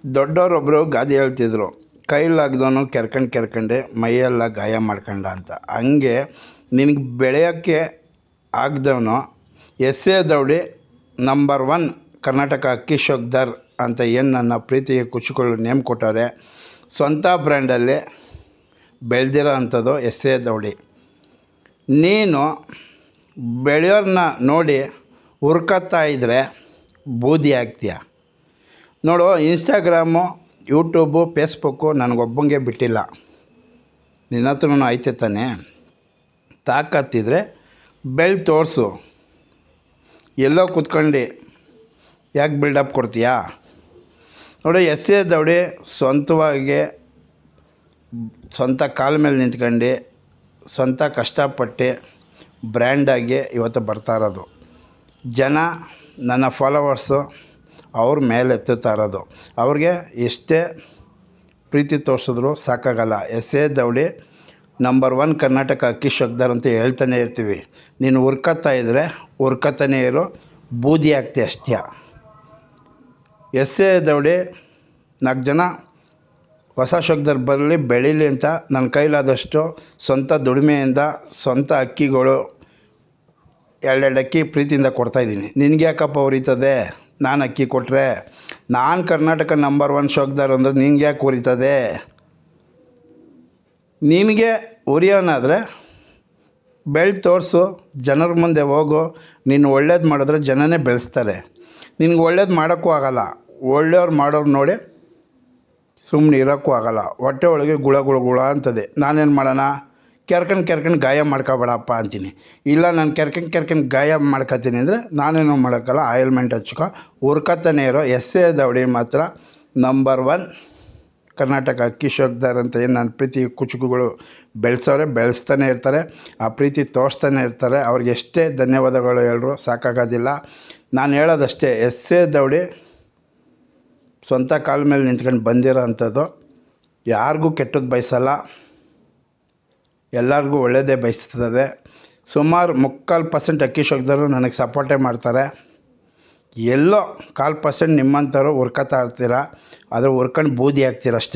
ದೊಡ್ಡವರೊಬ್ಬರು ಗಾದೆ ಹೇಳ್ತಿದ್ರು, ಕೈಲಾಗ್ದವನು ಕೆರ್ಕಂಡೆ ಮೈಯೆಲ್ಲ ಗಾಯ ಮಾಡ್ಕೊಂಡ ಅಂತ. ಹಂಗೆ ನಿನಗೆ ಬೆಳೆಯೋಕ್ಕೆ ಆಗ್ದವನು ಎಸ್ ಎ ದೌಡಿ ನಂಬರ್ 1 ಕರ್ನಾಟಕ ಅಕ್ಕಿ ಶೋಕ್ದಾರ್ ಅಂತ ಏನು ನನ್ನ ಪ್ರೀತಿಗೆ ಕುಚಿಕೊಳ್ಳು ನೇಮ್ ಕೊಟ್ಟವ್ರೆ. ಸ್ವಂತ ಬ್ರ್ಯಾಂಡಲ್ಲಿ ಬೆಳೆದಿರೋ ಅಂಥದ್ದು ಎಸ್ ಎ ದೌಡಿ. ನೀನು ಬೆಳೆಯೋರನ್ನ ನೋಡಿ ಹುರ್ಕತ್ತಾ ಇದ್ದರೆ ಬೂದಿ ಆಗ್ತೀಯ. ನೋಡು, ಇನ್ಸ್ಟಾಗ್ರಾಮು, ಯೂಟ್ಯೂಬು, ಫೇಸ್ಬುಕ್ಕು ನನಗೊಬ್ಬಂಗೆ ಬಿಟ್ಟಿಲ್ಲ. ನಿನ್ನ ಹತ್ರನೂ ಐತೆ ತಾನೆ. ತಾಕತ್ತಿದ್ರೆ ಬೆಳೆದು ತೋರಿಸು. ಎಲ್ಲೋ ಕೂತ್ಕೊಂಡು ಯಾಕೆ ಬಿಲ್ಡಪ್ ಕೊಡ್ತೀಯಾ? ನೋಡು, ಎಸ್ ಎ ದೌಡಿ ಸ್ವಂತವಾಗಿ ಸ್ವಂತ ಕಾಲ ಮೇಲೆ ನಿಂತ್ಕೊಂಡು ಸ್ವಂತ ಕಷ್ಟಪಟ್ಟು ಬ್ರ್ಯಾಂಡಾಗಿ ಇವತ್ತು ಬರ್ತಾ ಇರೋದು. ಜನ ನನ್ನ ಫಾಲೋವರ್ಸು ಅವ್ರ ಮೇಲೆ ಎತ್ತುತ್ತಾ ಇರೋದು. ಅವ್ರಿಗೆ ಎಷ್ಟೇ ಪ್ರೀತಿ ತೋರಿಸಿದ್ರು ಸಾಕಾಗಲ್ಲ. ಎಸ್ ಎ ದೌಡಿ ನಂಬರ್ 1 ಕರ್ನಾಟಕ ಅಕ್ಕಿ ಶೋಕ್ದಾರ್ ಅಂತ ಹೇಳ್ತಾನೆ ಇರ್ತೀವಿ. ನೀನು ಹುರ್ಕತ್ತಾ ಇದ್ದರೆ ಹುರ್ಕತ್ತಾನೇ ಇರೋ, ಬೂದಿ ಆಗ್ತಿ ಅಷ್ಟೇ. ಎಸ್ ಎ ದೌಡಿ 4 ಜನ ಹೊಸ ಶೋಕ್ದಾರ್ ಬರಲಿ, ಬೆಳೀಲಿ ಅಂತ ನನ್ನ ಕೈಲಾದಷ್ಟು ಸ್ವಂತ ದುಡಿಮೆಯಿಂದ ಸ್ವಂತ ಅಕ್ಕಿಗಳು 2 ಅಕ್ಕಿ ಪ್ರೀತಿಯಿಂದ ಕೊಡ್ತಾಯಿದ್ದೀನಿ. ನಿನಗೆ ಯಾಕಪ್ಪ ಉರಿತದೆ? ನಾನು ಅಕ್ಕಿ ಕೊಟ್ಟರೆ, ನಾನು ಕರ್ನಾಟಕ ನಂಬರ್ 1 ಶೋಕ್ದಾರ್ ಅಂದರೆ ನಿನಗೆ ಯಾಕೆ ಉರಿತದೆ? ನಿನಗೆ ಉರಿಯೋನಾದರೆ ಬೆಳೆದು ತೋರಿಸು, ಜನರ ಮುಂದೆ ಹೋಗು. ನೀನು ಒಳ್ಳೇದು ಮಾಡಿದ್ರೆ ಜನನೇ ಬೆಳೆಸ್ತಾರೆ. ನಿನಗೆ ಒಳ್ಳೇದು ಮಾಡೋಕ್ಕೂ ಆಗೋಲ್ಲ. ಒಳ್ಳೆಯವ್ರು ಮಾಡೋರು ನೋಡಿ ಸುಮ್ಮನೆ ಇರೋಕ್ಕೂ ಆಗೋಲ್ಲ. ಹೊಟ್ಟೆ ಒಳಗೆ ಗುಳ ಅಂತದೆ. ನಾನೇನು ಮಾಡೋಣ? ಕೆರ್ಕೊಂಡು ಗಾಯ ಮಾಡ್ಕೊಬೇಡಪ್ಪ ಅಂತೀನಿ. ಇಲ್ಲ, ನಾನು ಕೆರ್ಕೊಂಡು ಗಾಯ ಮಾಡ್ಕೊತೀನಿ ಅಂದರೆ ನಾನೇನು ಮಾಡೋಕ್ಕಲ್ಲ. ಆಯಿಲ್ಮೆಂಟ್ ಹಚ್ಕೊ, ಹುರ್ಕತ್ತಾನೆ ಇರೋ. ಎಸ್ ಎ ದೌಡಿ ಮಾತ್ರ ನಂಬರ್ 1 ಕರ್ನಾಟಕ ಅಕ್ಕಿ ಶೋಕ್ದಾರ್ ಅಂತ ಏನು ನನ್ನ ಪ್ರೀತಿ ಕುಚುಕುಗಳು ಬೆಳೆಸೋರೆ, ಬೆಳೆಸ್ತಾನೆ ಇರ್ತಾರೆ. ಆ ಪ್ರೀತಿ ತೋರಿಸ್ತಾನೆ ಇರ್ತಾರೆ. ಅವ್ರಿಗೆ ಎಷ್ಟೇ ಧನ್ಯವಾದಗಳು ಹೇಳ್ರು ಸಾಕಾಗೋದಿಲ್ಲ. ನಾನು ಹೇಳೋದಷ್ಟೇ, ಎಸ್ ಎ ದೌಡಿ ಸ್ವಂತ ಕಾಲ ಮೇಲೆ ನಿಂತ್ಕೊಂಡು ಬಂದಿರೋ ಅಂಥದ್ದು. ಯಾರಿಗೂ ಕೆಟ್ಟದ್ದು ಬಯಸಲ್ಲ, ಎಲ್ಲರಿಗೂ ಒಳ್ಳೆಯದೇ ಬಯಸ್ತದೆ. ಸುಮಾರು 3/4% ಅಕ್ಕಿ ಶೋಕ್ದಾರರು ನನಗೆ ಸಪೋರ್ಟೇ ಮಾಡ್ತಾರೆ. ಎಲ್ಲೋ 1/4% ನಿಮ್ಮಂಥವ್ರು ಹುರ್ಕೊತಾ ಇರ್ತೀರ, ಆದರೆ ಹುರ್ಕೊಂಡು ಬೂದಿ ಆಗ್ತೀರ ಅಷ್ಟೇ.